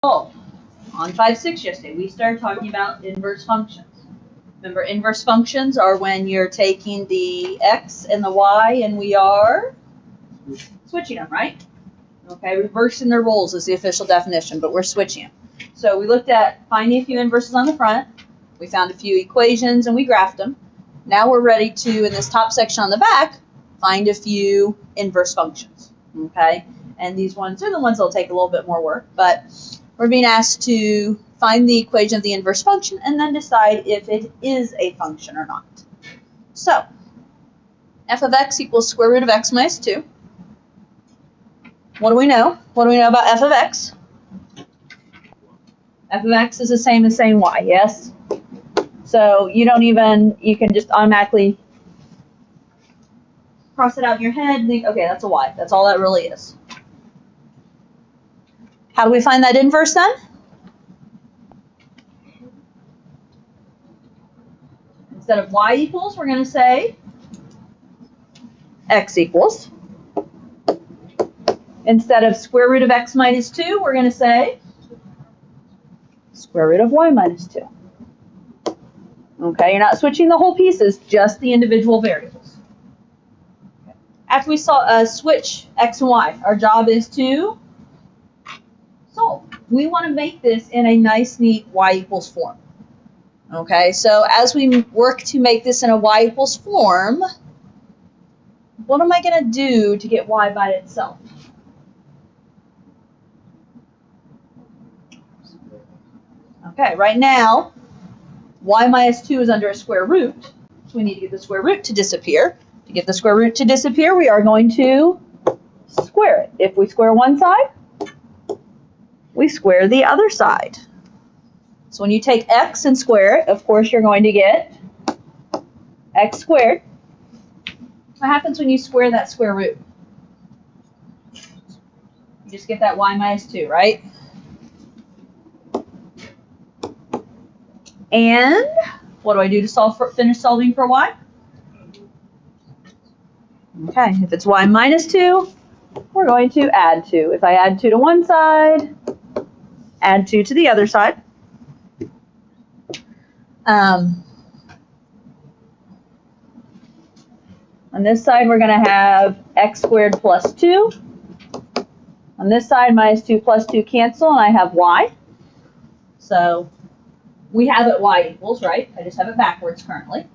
Oh, on 5-6 yesterday, we started talking about inverse functions. Remember, inverse functions are when you're taking the x and the y and we are switching them, right? Okay, reversing their roles is the official definition, but we're switching them. So we looked at finding a few inverses on the front. We found a few equations and we graphed them. Now we're ready to, in this top section on the back, find a few inverse functions. Okay, and these ones are the ones that'll take a little bit more work, but we're being asked to find the equation of the inverse function and then decide if it is a function or not. So, f of x equals square root of x minus 2. What do we know? What do we know about f of x? F of x is the same as saying y, yes? So you can just automatically cross it out in your head and think, okay, that's a y. That's all that really is. How do we find that inverse then? Instead of y equals, we're going to say x equals. Instead of square root of x minus 2, we're going to say square root of y minus 2. Okay, you're not switching the whole pieces, just the individual variables. After we switch x and y, our job is to solve. We want to make this in a nice, neat y equals form. Okay, so as we work to make this in a y equals form, what am I going to do to get y by itself? Okay, right now, y minus 2 is under a square root, so we need to get the square root to disappear. To get the square root to disappear, we are going to square it. If we square one side, we square the other side. So when you take x and square it, of course you're going to get x squared. What happens when you square that square root? You just get that y minus 2, right? And what do I do to finish solving for y? Okay, if it's y minus 2, we're going to add 2. If I add 2 to one side, add 2 to the other side. On this side, we're going to have x squared plus 2. On this side, minus 2 plus 2 cancel, and I have y. So we have it y equals, right? I just have it backwards currently.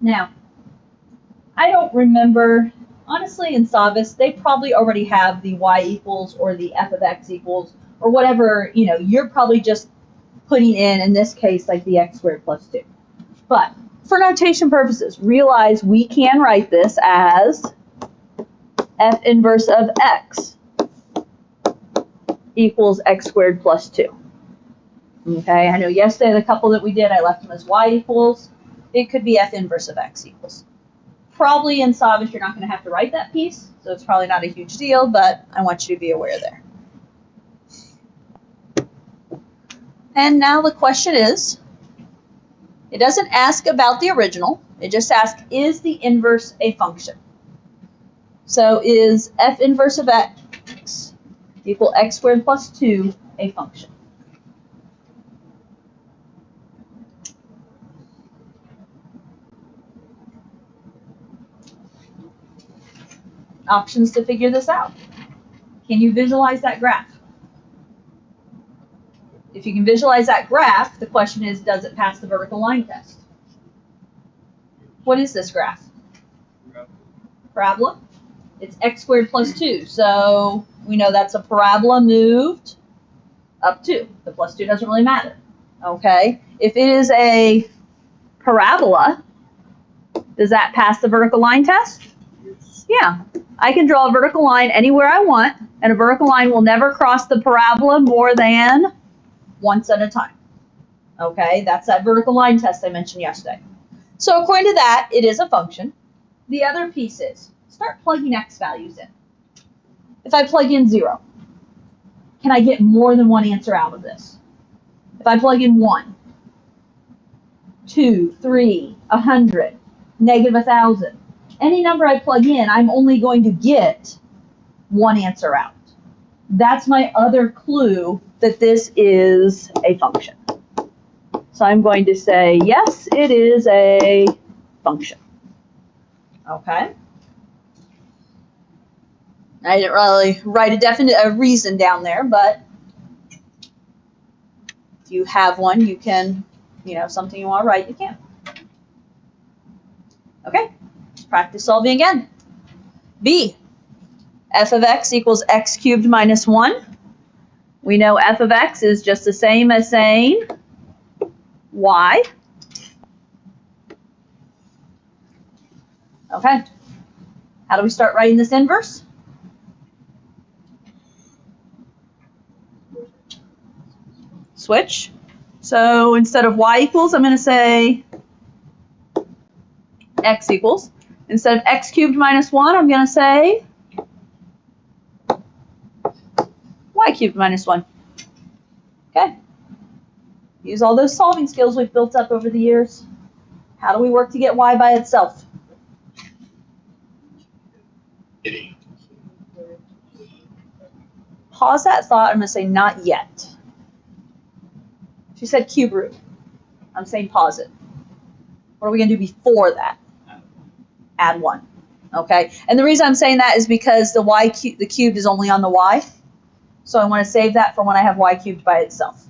Now, I don't remember, honestly, in Savas, they probably already have the y equals or the f of x equals or whatever, you're probably just putting in this case, like the x squared plus 2. But for notation purposes, realize we can write this as f inverse of x equals x squared plus 2. Okay, I know yesterday the couple that we did, I left them as y equals. It could be f inverse of x equals. Probably in Savas you're not going to have to write that piece, so it's probably not a huge deal, but I want you to be aware there. And now the question is, it doesn't ask about the original, it just asks, is the inverse a function? So is f inverse of x equal x squared plus 2 a function? Options to figure this out. Can you visualize that graph? If you can visualize that graph, the question is, does it pass the vertical line test? What is this graph? Parabola. It's x squared plus 2, so we know that's a parabola moved up 2. The plus 2 doesn't really matter. Okay, if it is a parabola, does that pass the vertical line test? Yeah, I can draw a vertical line anywhere I want, and a vertical line will never cross the parabola more than once at a time. Okay, that's that vertical line test I mentioned yesterday. So according to that, it is a function. The other piece is, start plugging x values in. If I plug in 0, can I get more than one answer out of this? If I plug in 1, 2, 3, 100, negative 1,000, any number I plug in, I'm only going to get one answer out. That's my other clue that this is a function. So I'm going to say, yes, it is a function. Okay. I didn't really write a reason down there, but if you have one, you can, something you want to write, you can. Okay, let's practice solving again. B, f of x equals x cubed minus 1. We know f of x is just the same as saying y. Okay, how do we start writing this inverse? Switch. So instead of y equals, I'm going to say x equals. Instead of x cubed minus 1, I'm going to say y cubed minus 1. Okay. Use all those solving skills we've built up over the years. How do we work to get y by itself? Pause that thought. I'm going to say not yet. She said cube root. I'm saying pause it. What are we going to do before that? Add 1. Okay. And the reason I'm saying that is because the cubed is only on the y. So I want to save that for when I have y cubed by itself.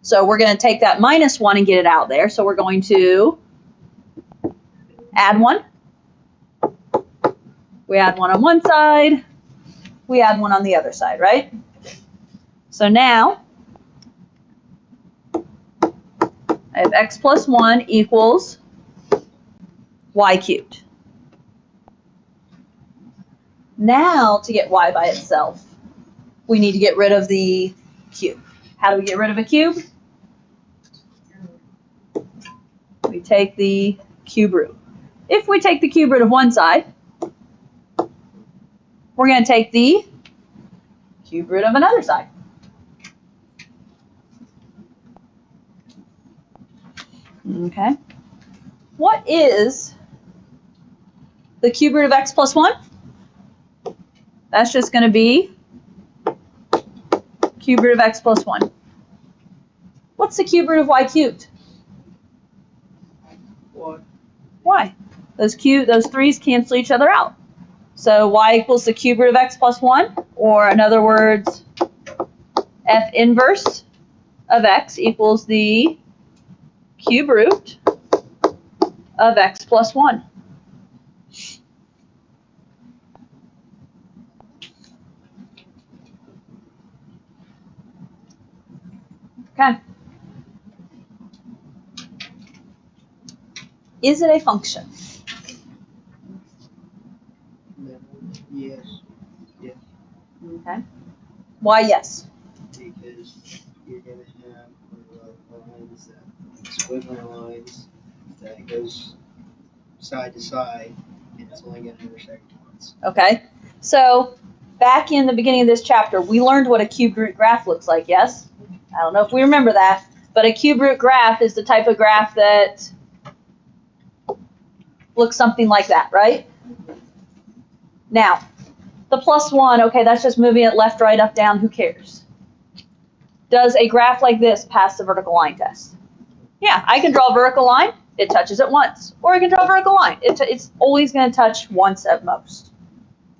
So we're going to take that minus 1 and get it out there. So we're going to add 1. We add 1 on one side. We add 1 on the other side, right? So now I have x plus 1 equals y cubed. Now to get y by itself, we need to get rid of the cube. How do we get rid of a cube? We take the cube root. If we take the cube root of one side, we're going to take the cube root of another side. Okay. What is the cube root of x plus 1? That's just going to be cube root of x plus 1. What's the cube root of y cubed? Y. Those 3's cancel each other out. So y equals the cube root of x plus 1, or in other words, f inverse of x equals the cube root of x plus 1. Okay. Is it a function? Yes. Yes. Okay. Why yes? Because you're going to have lines that squiggly lines that goes side to side, and it's only going to intersect once. Okay. So back in the beginning of this chapter, we learned what a cube root graph looks like, yes? I don't know if we remember that, but a cube root graph is the type of graph that looks something like that, right? Now, the plus 1, okay, that's just moving it left, right, up, down, who cares? Does a graph like this pass the vertical line test? Yeah, I can draw a vertical line, it touches it once. Or I can draw a vertical line, it's always going to touch once at most.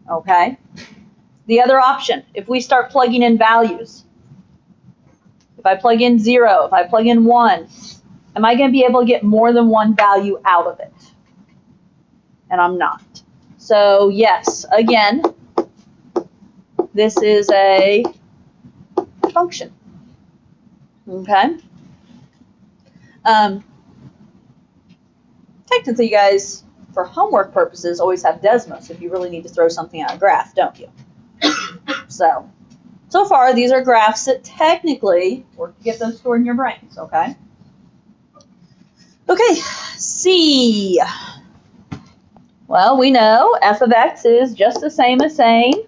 Okay? The other option, if we start plugging in values, if I plug in 0, if I plug in 1, am I going to be able to get more than one value out of it? And I'm not. So yes, again, this is a function. Okay? Technically, you guys, for homework purposes, always have Desmos if you really need to throw something out of graph, don't you? So far, these are graphs that technically work to get those stored in your brains, okay? Okay, C. Well, we know f of x is just the same as saying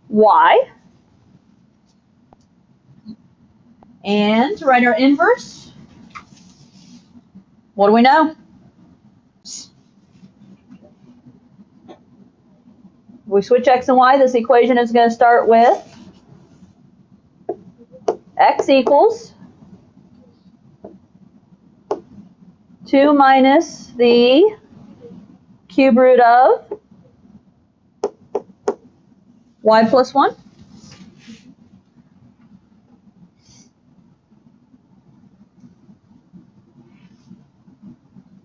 y. And to write our inverse, what do we know? If we switch x and y, this equation is going to start with x equals 2 minus the cube root of y plus 1.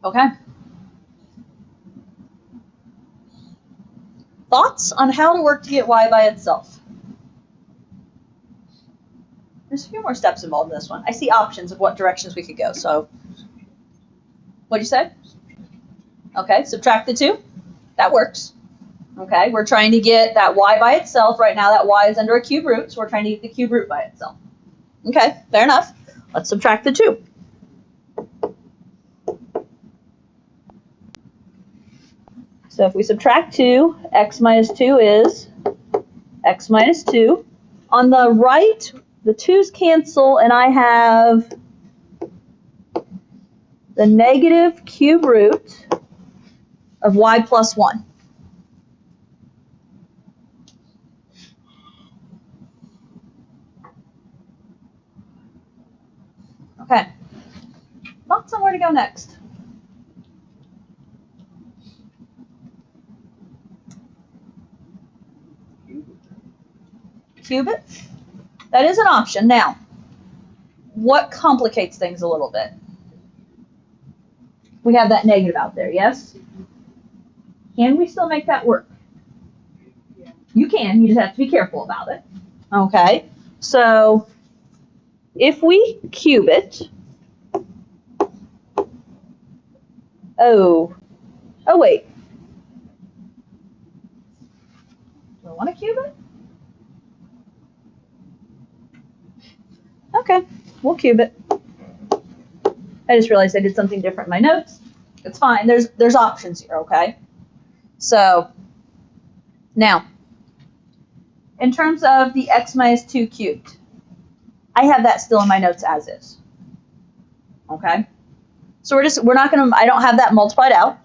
Okay. Thoughts on how to work to get y by itself? There's a few more steps involved in this one. I see options of what directions we could go. So, what'd you say? Okay, subtract the 2. That works. Okay, we're trying to get that y by itself. Right now that y is under a cube root, so we're trying to get the cube root by itself. Okay, fair enough. Let's subtract the 2. So if we subtract 2, x minus 2 is x minus 2. On the right, the 2's cancel, and I have the negative cube root of y plus 1. Okay. Thoughts on where to go next? Cube it? That is an option. Now, what complicates things a little bit? We have that negative out there, yes? Can we still make that work? You can, you just have to be careful about it. Okay, so if we cube it, oh wait. Do I want to cube it? Okay, we'll cube it. I just realized I did something different in my notes. It's fine. There's options here, okay? So, now, in terms of the x minus 2 cubed, I have that still in my notes as is. Okay? So we're not going to, I don't have that multiplied out.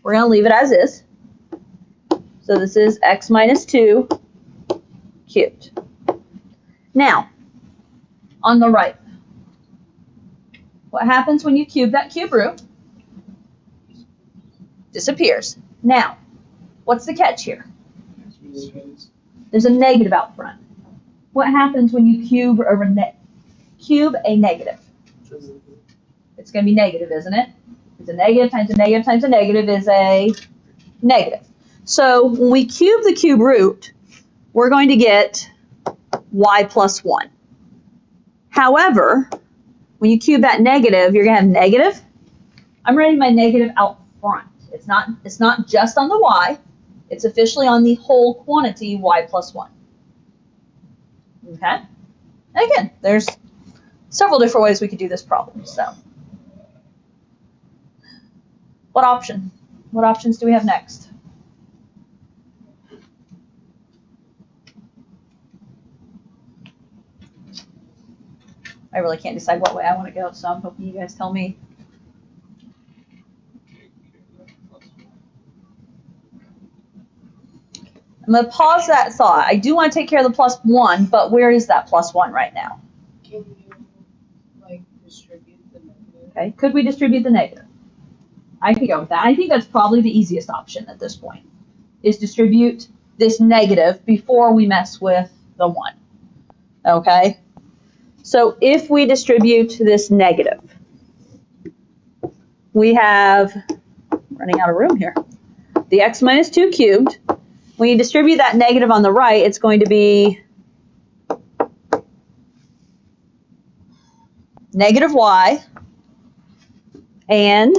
We're going to leave it as is. So this is x minus 2 cubed. Now, on the right, what happens when you cube that cube root? Disappears. Now, what's the catch here? There's a negative out front. What happens when you cube a negative? It's going to be negative, isn't it? It's a negative times a negative times a negative is a negative. So when we cube the cube root, we're going to get y plus 1. However, when you cube that negative, you're going to have negative. I'm writing my negative out front. It's not just on the y. It's officially on the whole quantity y plus 1. Okay? And again, there's several different ways we could do this problem. So, what options do we have next? I really can't decide what way I want to go, so I'm hoping you guys tell me. I'm going to pause that thought. I do want to take care of the plus 1, but where is that plus 1 right now? Can you, distribute the negative? Okay, could we distribute the negative? I could go with that. I think that's probably the easiest option at this point, is distribute this negative before we mess with the 1. Okay? So if we distribute this negative, we have, running out of room here, the x minus 2 cubed. When you distribute that negative on the right, it's going to be negative y and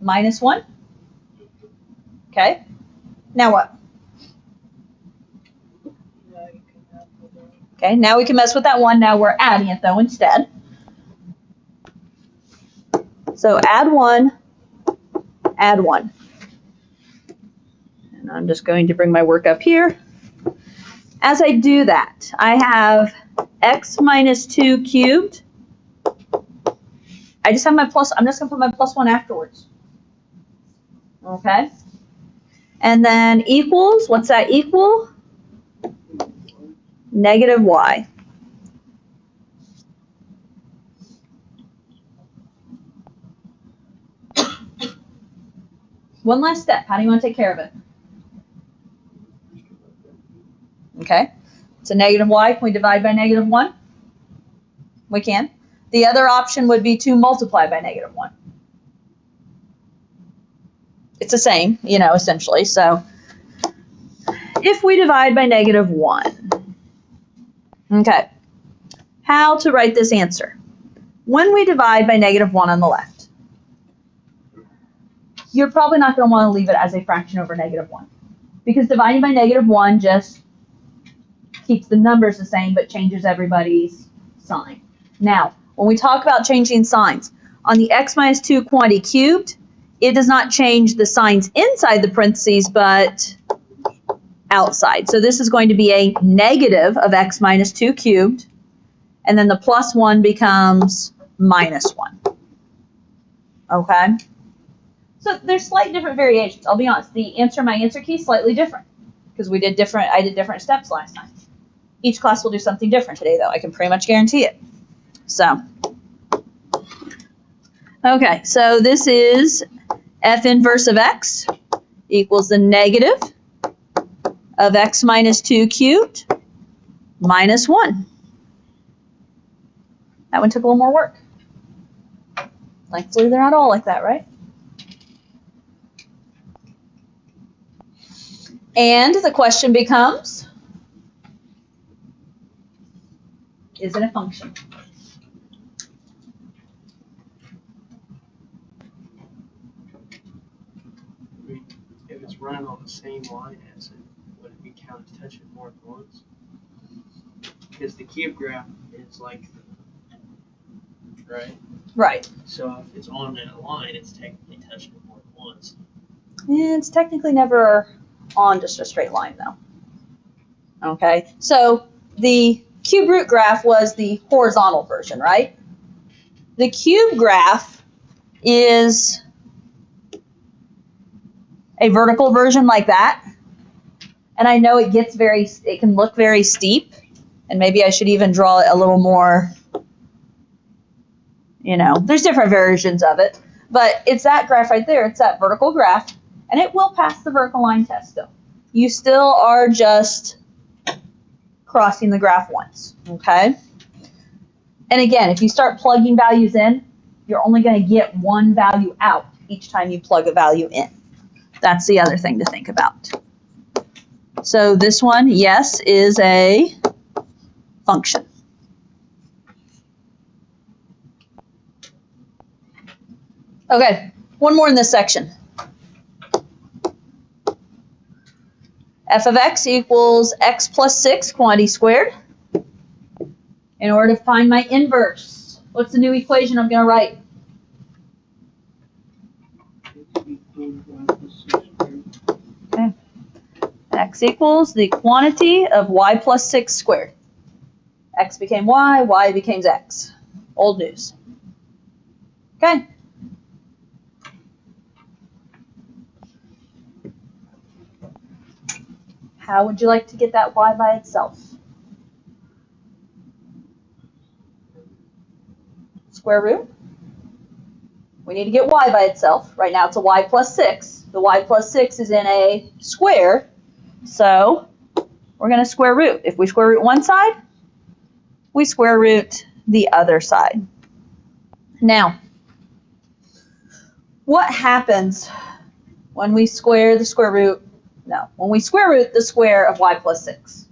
minus 1. Okay, now what? Okay, now we can mess with that 1. Now we're adding it, though, instead. So add 1, add 1. And I'm just going to bring my work up here. As I do that, I have x minus 2 cubed. I just have my plus, I'm just going to put my plus 1 afterwards. Okay? And then equals, what's that equal? negative y. One last step. How do you want to take care of it? Okay. So negative y, can we divide by negative 1? We can. The other option would be to multiply by negative 1. It's the same, essentially. So if we divide by negative 1, okay, how to write this answer? When we divide by negative 1 on the left, you're probably not going to want to leave it as a fraction over negative 1, because dividing by negative 1 just keeps the numbers the same but changes everybody's sign. Now, when we talk about changing signs, on the x minus 2 quantity cubed, it does not change the signs inside the parentheses, but outside. So this is going to be a negative of x minus 2 cubed, and then the plus 1 becomes minus 1. Okay? So there's slight different variations. I'll be honest, my answer key is slightly different, because I did different steps last time. Each class will do something different today, though. I can pretty much guarantee it. So, okay, so this is f inverse of x equals the negative of x minus 2 cubed minus 1. That one took a little more work. Thankfully, they're not all like that, right? And the question becomes, is it a function? If it's running on the same line as it, would it be counted touching more than once? Because the cube graph is like, right? Right. So if it's on that line, it's technically touching it more than once. It's technically never on just a straight line, though. Okay, so the cube root graph was the horizontal version, right? The cube graph is a vertical version like that. And I know it can look very steep, and maybe I should even draw it a little more, there's different versions of it, but it's that graph right there. It's that vertical graph, and it will pass the vertical line test still. You still are just crossing the graph once, okay? And again, if you start plugging values in, you're only going to get one value out each time you plug a value in. That's the other thing to think about. So this one, yes, is a function. Okay, one more in this section. F of x equals x plus 6 quantity squared. In order to find my inverse, what's the new equation I'm going to write? Okay. X equals the quantity of y plus 6 squared. X became y became x. Old news. Okay. How would you like to get that y by itself? Square root. We need to get y by itself. Right now it's a y plus 6. The y plus 6 is in a square, so we're going to square root. If we square root one side, we square root the other side. Now, what happens when we square the square root? No, when we square root the square of y plus 6.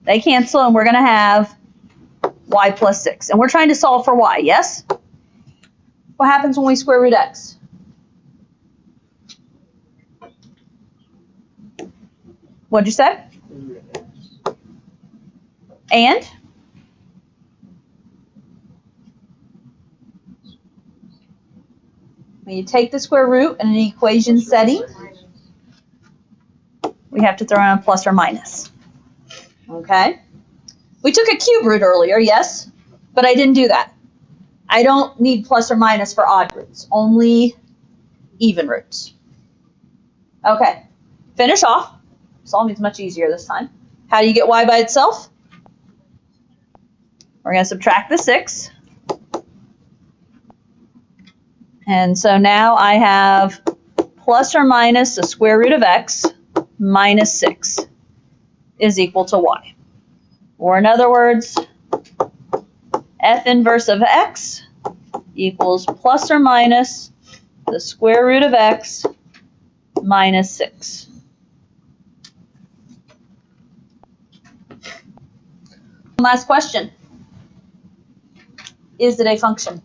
They cancel, and we're going to have y plus 6. And we're trying to solve for y, yes? What happens when we square root x? What'd you say? And? When you take the square root in an equation setting, we have to throw in a plus or minus. Okay? We took a cube root earlier, yes, but I didn't do that. I don't need plus or minus for odd roots, only even roots. Okay, finish off. Solving is much easier this time. How do you get y by itself? We're going to subtract the 6. And so now I have plus or minus the square root of x minus 6 is equal to y. Or in other words, f inverse of x equals plus or minus the square root of x minus 6. One last question. Is it a function?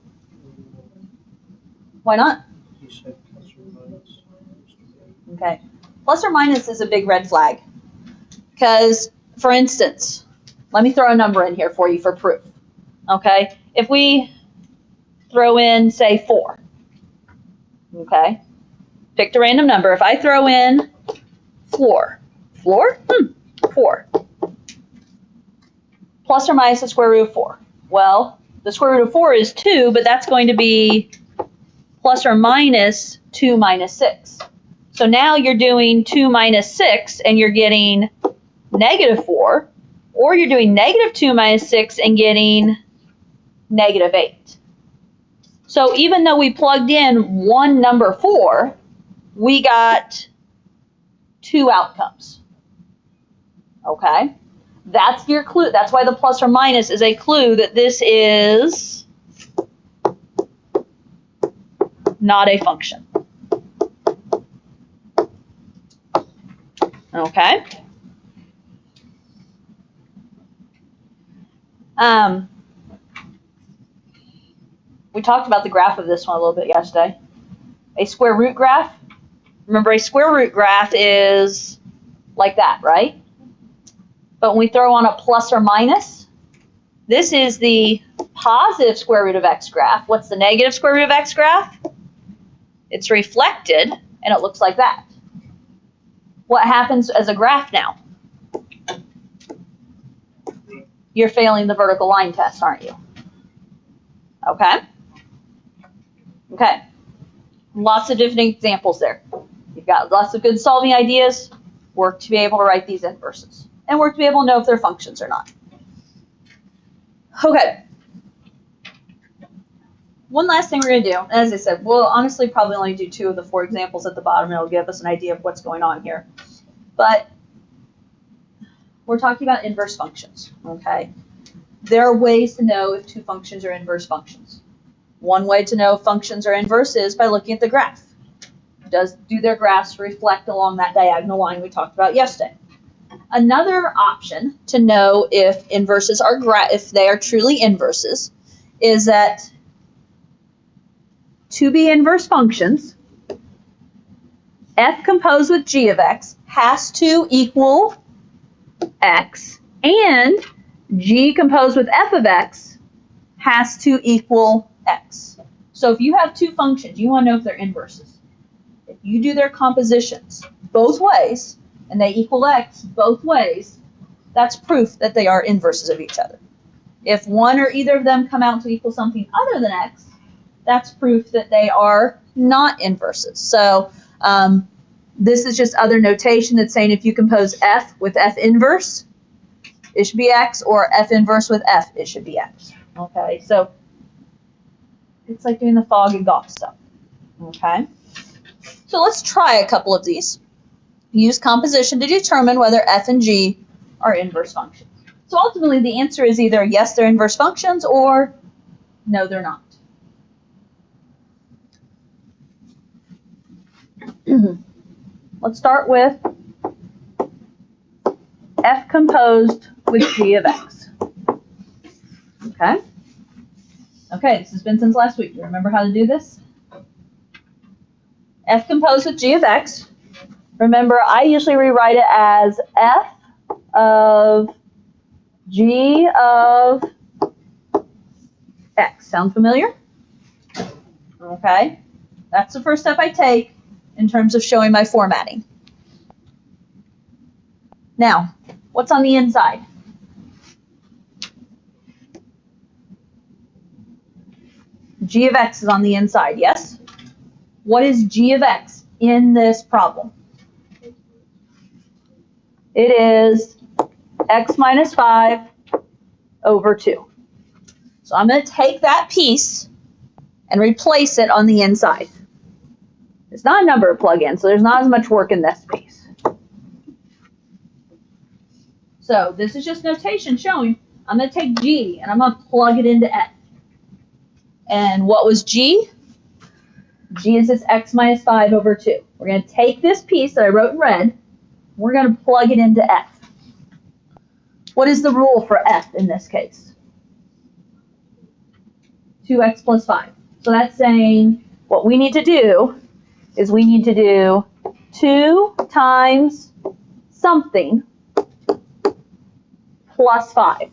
Why not? You said plus or minus. Okay. Plus or minus is a big red flag. Because, for instance, let me throw a number in here for you for proof. Okay? If we throw in, say, 4. Okay? Picked a random number. If I throw in floor. Floor? 4. Plus or minus the square root of 4. Well, the square root of 4 is 2, but that's going to be plus or minus 2 minus 6. So now you're doing 2 minus 6 and you're getting negative 4, or you're doing negative 2 minus 6 and getting negative 8. So even though we plugged in one number 4, we got 2 outcomes. Okay? That's your clue. That's why the plus or minus is a clue that this is not a function. Okay? We talked about the graph of this one a little bit yesterday. A square root graph. Remember, a square root graph is like that, right? But when we throw on a plus or minus, this is the positive square root of x graph. What's the negative square root of x graph? It's reflected, and it looks like that. What happens as a graph now? You're failing the vertical line test, aren't you? Okay? Okay. Lots of different examples there. You've got lots of good solving ideas. Work to be able to write these inverses. And work to be able to know if they're functions or not. Okay. One last thing we're going to do. As I said, we'll honestly probably only do 2 of the 4 examples at the bottom. It'll give us an idea of what's going on here. But we're talking about inverse functions. Okay. There are ways to know if 2 functions are inverse functions. One way to know if functions are inverse is by looking at the graph. Do their graphs reflect along that diagonal line we talked about yesterday? Another option to know if inverses are if they are truly inverses is that to be inverse functions, f composed with g of x has to equal x, and g composed with f of x has to equal x. So if you have 2 functions, you want to know if they're inverses. If you do their compositions both ways, and they equal x both ways, that's proof that they are inverses of each other. If one or either of them come out to equal something other than x, that's proof that they are not inverses. So this is just other notation that's saying if you compose f with f inverse, it should be x, or f inverse with f, it should be x. Okay, so it's like doing the fog and golf stuff. Okay, so let's try a couple of these. Use composition to determine whether f and g are inverse functions. So ultimately the answer is either yes, they're inverse functions, or no, they're not. Let's start with f composed with g of x. Okay? Okay, this has been since last week. Do you remember how to do this? F composed with g of x. Remember, I usually rewrite it as f of g of x. Sound familiar? Okay. That's the first step I take in terms of showing my formatting. Now, what's on the inside? G of x is on the inside, yes? What is g of x in this problem? It is x minus 5 over 2. So I'm going to take that piece and replace it on the inside. It's not a number to plug in, so there's not as much work in this piece. So this is just notation showing I'm going to take G and I'm going to plug it into F. And what was G? G is this x minus 5 over 2. We're going to take this piece that I wrote in red, we're going to plug it into F. What is the rule for F in this case? 2x plus 5. So that's saying what we need to do is we need to do 2 times something plus 5.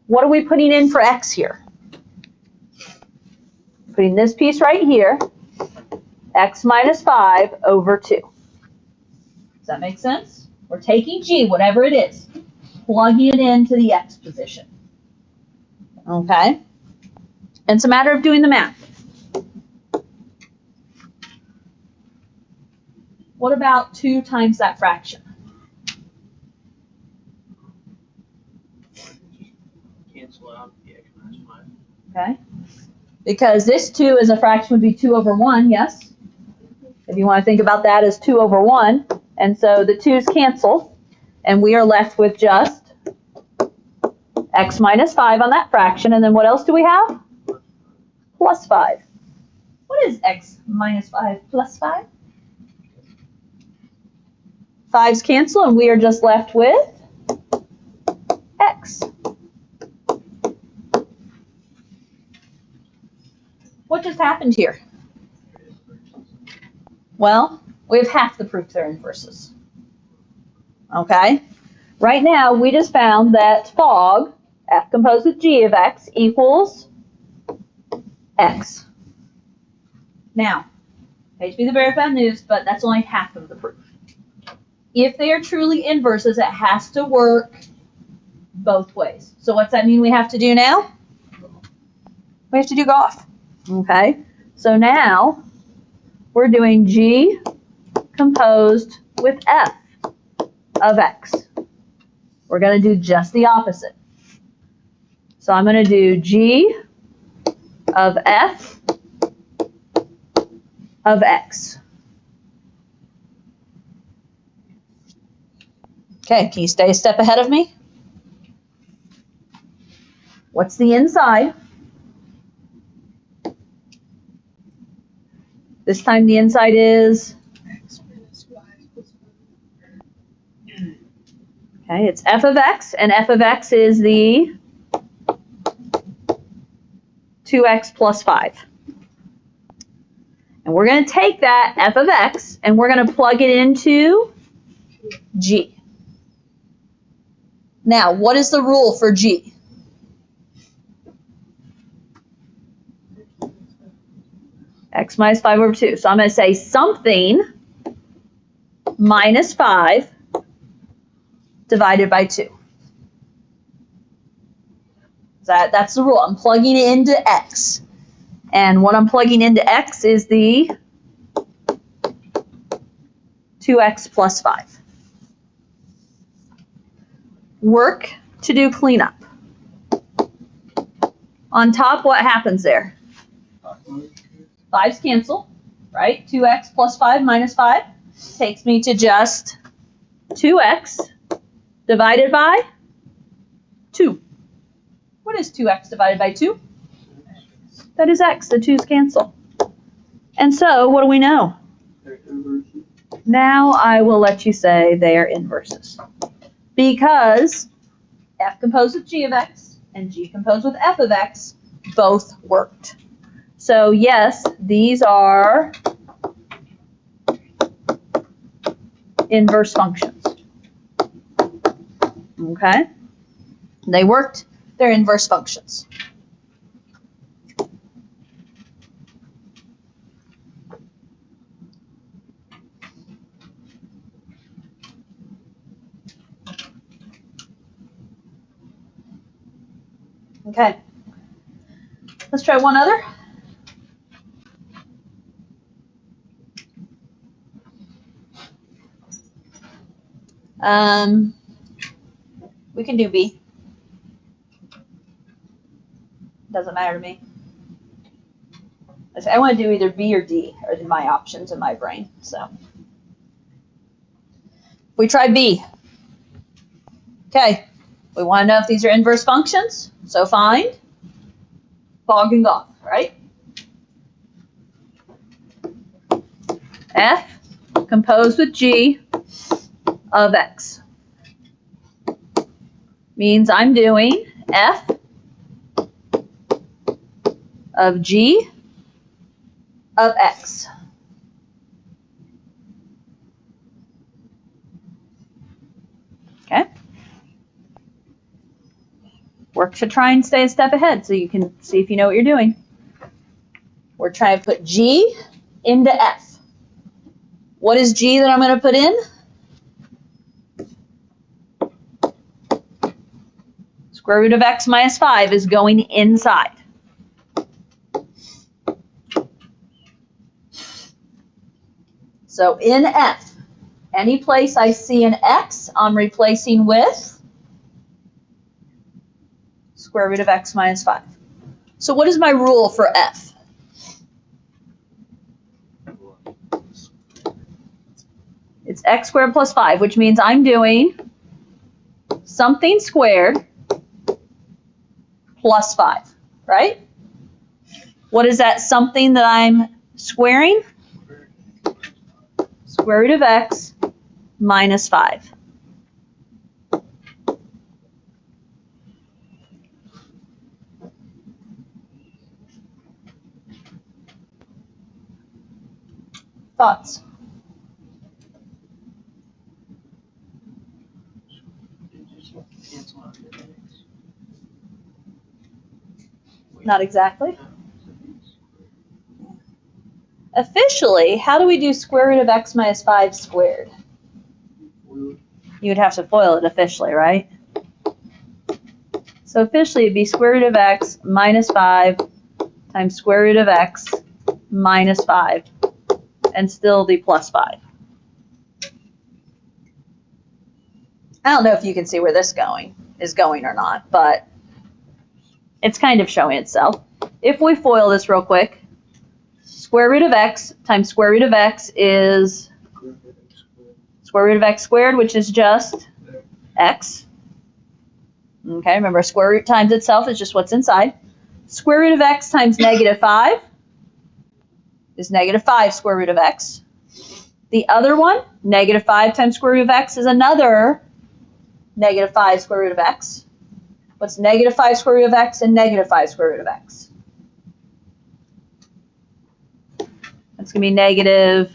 What are we putting in for x here? Putting this piece right here, x minus 5 over 2. Does that make sense? We're taking G, whatever it is, plugging it into the x position. Okay? And it's a matter of doing the math. What about 2 times that fraction? Cancel out the x minus 5. Okay? Because this 2 as a fraction would be 2 over 1, yes? If you want to think about that as 2 over 1. And so the 2's cancel, and we are left with just x minus 5 on that fraction. And then what else do we have? Plus 5. What is x minus 5 plus 5? 5's cancel, and we are just left with x. What just happened here? Well, we have half the proof they're inverses. Okay? Right now, we just found that fog, f composed with g of x, equals x. Now, hate to be the bearer of bad news, but that's only half of the proof. If they are truly inverses, it has to work both ways. So what's that mean we have to do now? We have to do golf. Okay? So now, we're doing g composed with f of x. We're going to do just the opposite. So I'm going to do g of f of x. Okay, can you stay a step ahead of me? What's the inside? This time the inside is? X minus 5 plus 5. Okay, it's f of x, and f of x is the 2x plus 5. And we're going to take that f of x, and we're going to plug it into g. Now, what is the rule for g? X minus 5 over 2. So I'm going to say something minus 5 divided by 2. That's the rule. I'm plugging it into x. And what I'm plugging into x is the 2x plus 5. Work to do cleanup. On top, what happens there? 5's cancel, right? 2x plus 5 minus 5 takes me to just 2x divided by 2. What is 2x divided by 2? That is x. The 2's cancel. And so, what do we know? Now I will let you say they are inverses. Because f composed with g of x and g composed with f of x both worked. So yes, these are inverse functions. Okay? They worked. They're inverse functions. Okay. Let's try one other. We can do B. Doesn't matter to me. I want to do either B or D are my options in my brain. So we try B. Okay. We want to know if these are inverse functions. So find Bog and Goff, right? F composed with G of X means I'm doing F of G of X. Okay. Work to try and stay a step ahead so you can see if you know what you're doing. We're trying to put G into F. What is G that I'm going to put in? Square root of X minus 5 is going inside. So in F, any place I see an X, I'm replacing with square root of X minus 5. So what is my rule for F? It's X squared plus 5, which means I'm doing something squared plus 5, right? What is that something that I'm squaring? Square root of X minus 5. Thoughts? Not exactly. Officially, how do we do square root of X minus 5 squared? You would have to FOIL it officially, right? So officially it'd be square root of X minus 5 times square root of X minus 5 and still be plus 5. I don't know if you can see where this is going or not, but it's kind of showing itself. If we FOIL this real quick, square root of X times square root of X is square root of X squared, which is just X. Okay, remember square root times itself is just what's inside. Square root of X times negative 5 is negative 5 square root of X. The other one, negative 5 times square root of X is another negative 5 square root of X. What's negative 5 square root of X and negative 5 square root of X? That's going to be negative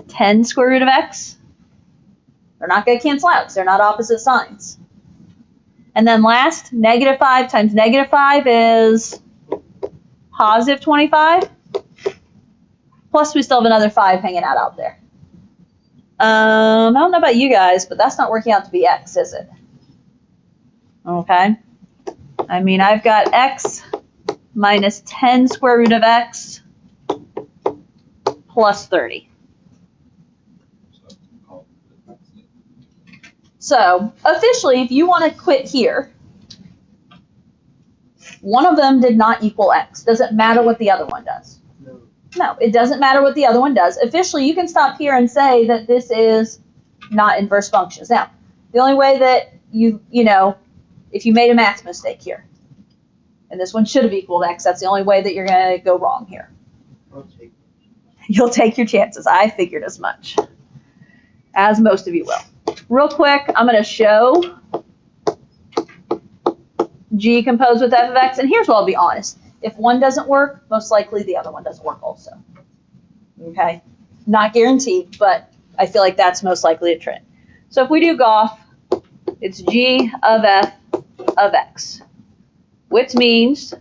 10 square root of X. They're not going to cancel out because they're not opposite signs. And then last, negative 5 times negative 5 is positive 25. Plus we still have another 5 hanging out there. I don't know about you guys, but that's not working out to be X, is it? Okay. I mean, I've got X minus 10 square root of X plus 30. So officially, if you want to quit here, one of them did not equal X. Doesn't matter what the other one does. No, it doesn't matter what the other one does. Officially, you can stop here and say that this is not inverse functions. Now, the only way that you know, if you made a math mistake here, and this one should have equaled X, that's the only way that you're going to go wrong here. You'll take your chances. I figured as much, as most of you will. Real quick, I'm going to show G composed with f of x, and here's what I'll be honest. If one doesn't work, most likely the other one doesn't work also. Okay? Not guaranteed, but I feel like that's most likely a trend. So if we do Goff, it's G of f of x, which means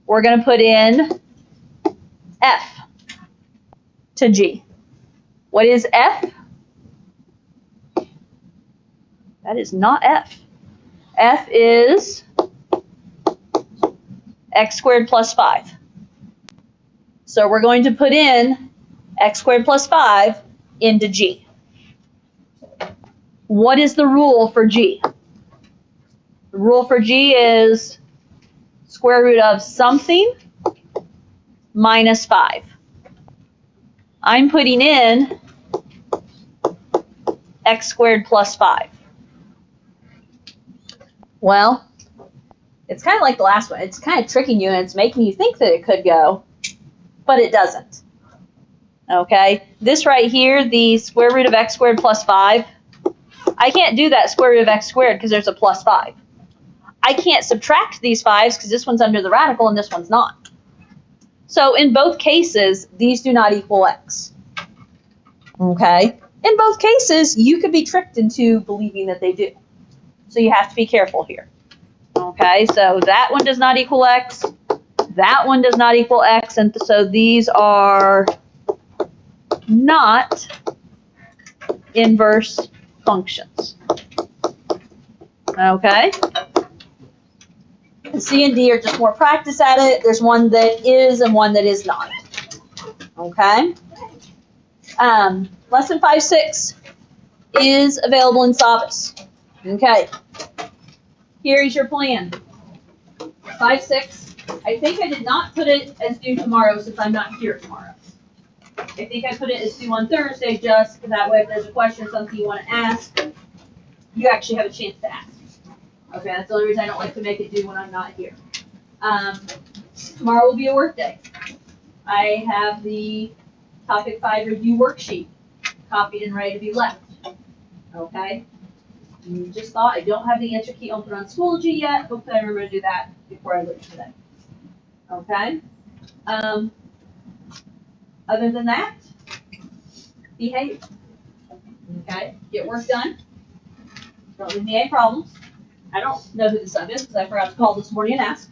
we're going to put in f to G. What is f? That is not f. F is x squared plus 5. So we're going to put in x squared plus 5 into G. what is the rule for G? The rule for G is square root of something minus 5. I'm putting in x squared plus 5. Well, it's kind of like the last one. It's kind of tricking you and it's making you think that it could go, but it doesn't. Okay, this right here, the square root of x squared plus 5, I can't do that square root of x squared because there's a plus 5. I can't subtract these 5s because this one's under the radical and this one's not. So in both cases, these do not equal x. Okay? In both cases, you could be tricked into believing that they do. So you have to be careful here. Okay, so that one does not equal x. That one does not equal x. And so these are not inverse functions. Okay? C and D are just more practice at it. There's one that is and one that is not. Okay? Lesson 5-6 is available in Savas. Okay. Here's your plan. 5-6. I think I did not put it as due tomorrow since I'm not here tomorrow. I think I put it as due on Thursday just that way if there's a question or something you want to ask, you actually have a chance to ask. Okay, that's the only reason I don't like to make it due when I'm not here. Tomorrow will be a work day. I have the topic 5 review worksheet copied and ready to be left. Okay? You just thought I don't have the answer key open on Schoology yet. Hopefully I remember to do that before I leave today. Okay? Other than that, behave. Okay? Get work done. Don't leave me any problems. I don't know who the sub is because I forgot to call this morning and ask.